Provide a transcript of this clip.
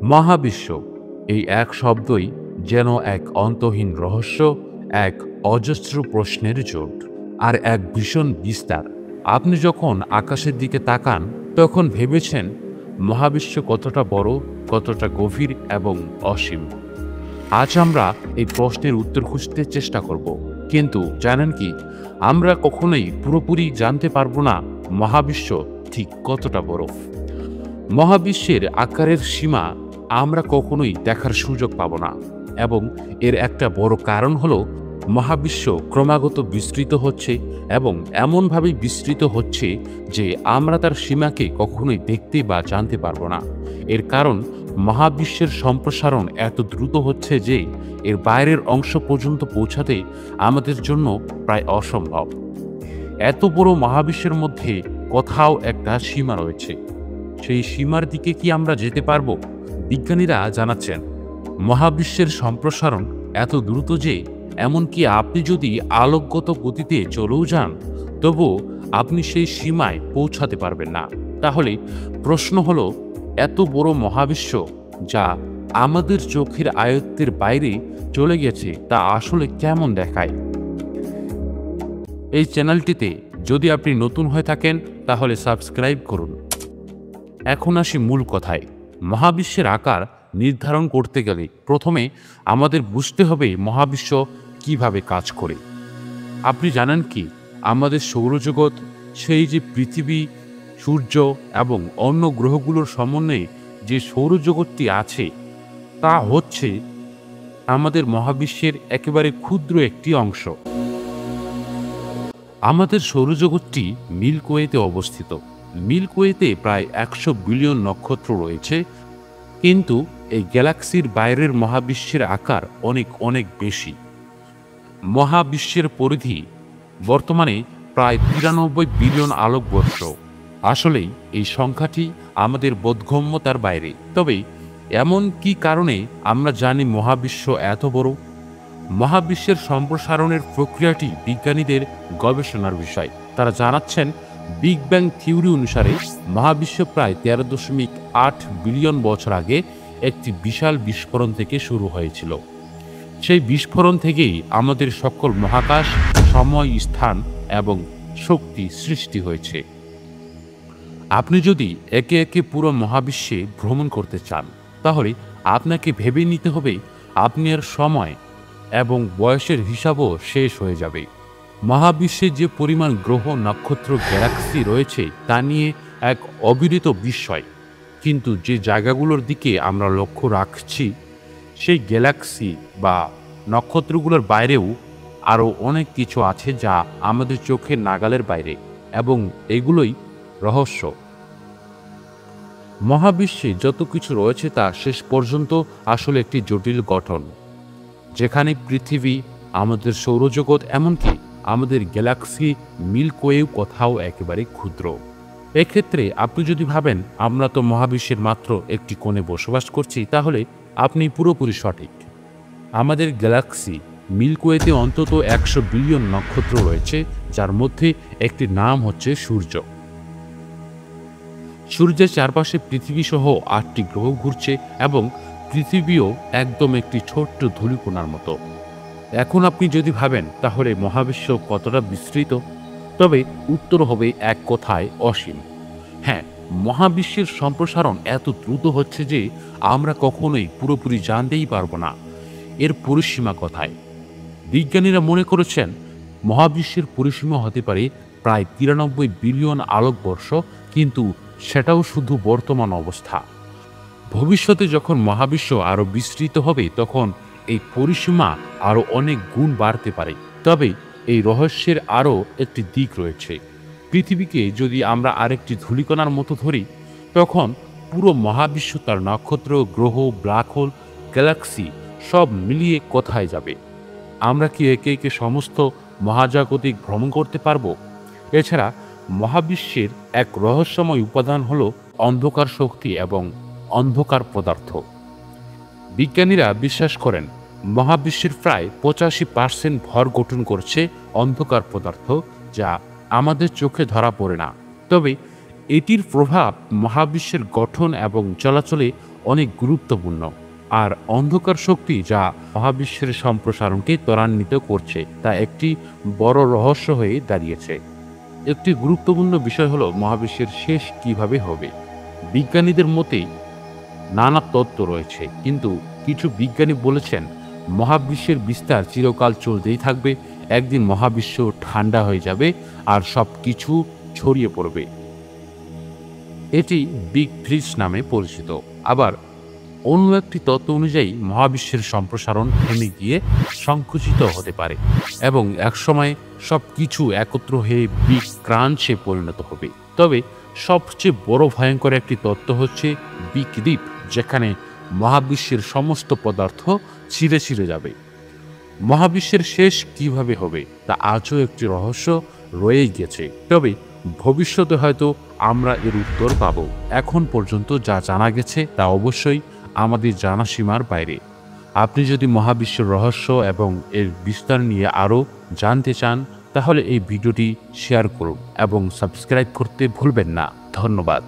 মহাবিশ্ব এই এক শব্দই যেন এক অন্তহীন রহস্য, এক অজস্র প্রশ্নের জোট, আর এক ভীষণ বিস্তার। আপনি যখন আকাশের দিকে তাকান তখন ভেবেছেন মহাবিশ্ব কতটা বড়, কতটা গভীর এবং অসীম। আজ আমরা এই প্রশ্নের উত্তর খুঁজতে চেষ্টা করব, কিন্তু জানেন কি, আমরা কখনোই পুরোপুরি জানতে পারবো না মহাবিশ্ব ঠিক কতটা বড়। মহাবিশ্বের আকারের সীমা আমরা কখনোই দেখার সুযোগ পাব না, এবং এর একটা বড় কারণ হলো মহাবিশ্ব ক্রমাগত বিস্তৃত হচ্ছে, এবং এমনভাবে বিস্তৃত হচ্ছে যে আমরা তার সীমাকে কখনোই দেখতে বা জানতে পারব না। এর কারণ মহাবিশ্বের সম্প্রসারণ এত দ্রুত হচ্ছে যে এর বাইরের অংশ পর্যন্ত পৌঁছাতে আমাদের জন্য প্রায় অসম্ভব। এত বড় মহাবিশ্বের মধ্যে কোথাও একটা সীমা রয়েছে। সেই সীমার দিকে কি আমরা যেতে পারব? বিজ্ঞানীরা জানাচ্ছেন মহাবিশ্বের সম্প্রসারণ এত দ্রুত যে এমনকি আপনি যদি আলোকগত গতিতে চলেও যান, তবু আপনি সেই সীমায় পৌঁছাতে পারবেন না। তাহলে প্রশ্ন হলো, এত বড় মহাবিশ্ব যা আমাদের চোখের আয়ত্তের বাইরে চলে গেছে, তা আসলে কেমন দেখায়? এই চ্যানেলটিতে যদি আপনি নতুন হয়ে থাকেন তাহলে সাবস্ক্রাইব করুন। এখন আসি মূল কথায়। মহাবিশ্বের আকার নির্ধারণ করতে গেলে প্রথমে আমাদের বুঝতে হবে মহাবিশ্ব কিভাবে কাজ করে। আপনি জানেন কি, আমাদের সৌরজগৎ, সেই যে পৃথিবী, সূর্য এবং অন্য গ্রহগুলোর সমন্বয়ে যে সৌরজগৎটি আছে, তা হচ্ছে আমাদের মহাবিশ্বের একেবারে ক্ষুদ্র একটি অংশ। আমাদের সৌরজগৎটি মিল্কি ওয়েতে অবস্থিত। মিল্কি ওয়েতে প্রায় 100 বিলিয়ন নক্ষত্র রয়েছে, কিন্তু এই গ্যালাক্সির বাইরের মহাবিশ্বের আকার অনেক অনেক বেশি। মহাবিশ্বের পরিধি বর্তমানে প্রায় 93 বিলিয়ন আলোকবর্ষ। আসলেই এই সংখ্যাটি আমাদের বোধগম্যতার বাইরে। তবে এমন কি কারণে আমরা জানি মহাবিশ্ব এত বড়? মহাবিশ্বের সম্প্রসারণের প্রক্রিয়াটি বিজ্ঞানীদের গবেষণার বিষয়। তারা জানাচ্ছেন বিগ ব্যাং থিওরি অনুসারে মহাবিশ্ব প্রায় 13.8 বিলিয়ন বছর আগে একটি বিশাল বিস্ফোরণ থেকে শুরু হয়েছিল। সেই বিস্ফোরণ থেকেই আমাদের সকল মহাকাশ, সময়, স্থান এবং শক্তি সৃষ্টি হয়েছে। আপনি যদি একে একে পুরো মহাবিশ্বে ভ্রমণ করতে চান, তাহলে আপনাকে ভেবে নিতে হবে আপনার সময় এবং বয়সের হিসাবও শেষ হয়ে যাবে। মহাবিশ্বে যে পরিমাণ গ্রহ, নক্ষত্র, গ্যালাক্সি রয়েছে তা নিয়ে এক অবিরত বিস্ময়। কিন্তু যে জায়গাগুলোর দিকে আমরা লক্ষ্য রাখছি, সেই গ্যালাক্সি বা নক্ষত্রগুলোর বাইরেও আরও অনেক কিছু আছে যা আমাদের চোখের নাগালের বাইরে, এবং এগুলোই রহস্য। মহাবিশ্বে যত কিছু রয়েছে তা শেষ পর্যন্ত আসলে একটি জটিল গঠন, যেখানে পৃথিবী, আমাদের সৌরজগৎ, এমনকি আমাদের গ্যালাক্সি মিল্কি ওয়েও কোথাও একেবারে ক্ষুদ্র। এক্ষেত্রে আপনি যদি ভাবেন আমরা তো মহাবিশ্বের মাত্র একটি কোণে বসবাস করছি, তাহলে আপনি পুরোপুরি সঠিক। আমাদের গ্যালাক্সি মিল্কি ওয়েতে অন্তত 100 বিলিয়ন নক্ষত্র রয়েছে, যার মধ্যে একটি নাম হচ্ছে সূর্য। সূর্যের চারপাশে পৃথিবী সহ 8টি গ্রহ ঘুরছে, এবং পৃথিবীও একদম একটি ছোট্ট ধূলিকণার মতো। এখন আপনি যদি ভাবেন তাহলে মহাবিশ্ব কতটা বিস্তৃত, তবে উত্তর হবে এক কথায় অসীম। হ্যাঁ, মহাবিশ্বের সম্প্রসারণ এত দ্রুত হচ্ছে যে আমরা কখনোই পুরোপুরি জানতেই পারবো না এর পরিসীমা কোথায়। বিজ্ঞানীরা মনে করেছেন মহাবিশ্বের পরিসীমা হতে পারে প্রায় 93 বিলিয়ন আলোকবর্ষ, কিন্তু সেটাও শুধু বর্তমান অবস্থা। ভবিষ্যতে যখন মহাবিশ্ব আরও বিস্তৃত হবে, তখন এই পরিসীমা আরও অনেক গুণ বাড়তে পারে। তবে এই রহস্যের আরও একটি দিক রয়েছে। পৃথিবীকে যদি আমরা আরেকটি ধূলিকণার মতো ধরি, তখন পুরো মহাবিশ্ব, তার নক্ষত্র, গ্রহ, ব্ল্যাক হোল, গ্যালাক্সি সব মিলিয়ে কোথায় যাবে? আমরা কি একে একে সমস্ত মহাজাগতিক ভ্রমণ করতে পারবো? এছাড়া মহাবিশ্বের এক রহস্যময় উপাদান হল অন্ধকার শক্তি এবং অন্ধকার পদার্থ। বিজ্ঞানীরা বিশ্বাস করেন মহাবিশ্বের প্রায় 85% ভর গঠন করছে অন্ধকার পদার্থ, যা আমাদের চোখে ধরা পড়ে না। তবে এটির প্রভাব মহাবিশ্বের গঠন এবং চলাচলে অনেক গুরুত্বপূর্ণ। আর অন্ধকার শক্তি যা মহাবিশ্বের সম্প্রসারণকে ত্বরান্বিত করছে তা একটি বড় রহস্য হয়ে দাঁড়িয়েছে। একটি গুরুত্বপূর্ণ বিষয় হলো মহাবিশ্বের শেষ কিভাবে হবে। বিজ্ঞানীদের মতে নানা তত্ত্ব রয়েছে, কিন্তু কিছু বিজ্ঞানী বলেছেন মহাবিশ্বের বিস্তার চিরকাল চলতেই থাকবে। একদিন মহাবিশ্ব ঠান্ডা হয়ে যাবে আর সব কিছু ছড়িয়ে পড়বে। এটি বিগ ফ্রিজ নামে পরিচিত। আবার অন্য একটি তত্ত্ব অনুযায়ী মহাবিশ্বের সম্প্রসারণ থেমে গিয়ে সংকুচিত হতে পারে এবং একসময় সব কিছু একত্র হয়ে বিগ ক্রাঞ্চে পরিণত হবে। তবে সবচেয়ে বড় ভয়ঙ্কর একটি তত্ত্ব হচ্ছে বিগ রিপ, যেখানে মহাবিশ্বের সমস্ত পদার্থ ছিঁড়ে ছিঁড়ে যাবে। মহাবিশ্বের শেষ কিভাবে হবে তা আজও একটি রহস্য রয়েই গেছে। তবে ভবিষ্যতে হয়তো আমরা এর উত্তর পাব। এখন পর্যন্ত যা জানা গেছে তা অবশ্যই আমাদের জানা সীমার বাইরে। আপনি যদি মহাবিশ্বের রহস্য এবং এর বিস্তার নিয়ে আরও জানতে চান তাহলে এই ভিডিওটি শেয়ার করুন এবং সাবস্ক্রাইব করতে ভুলবেন না। ধন্যবাদ।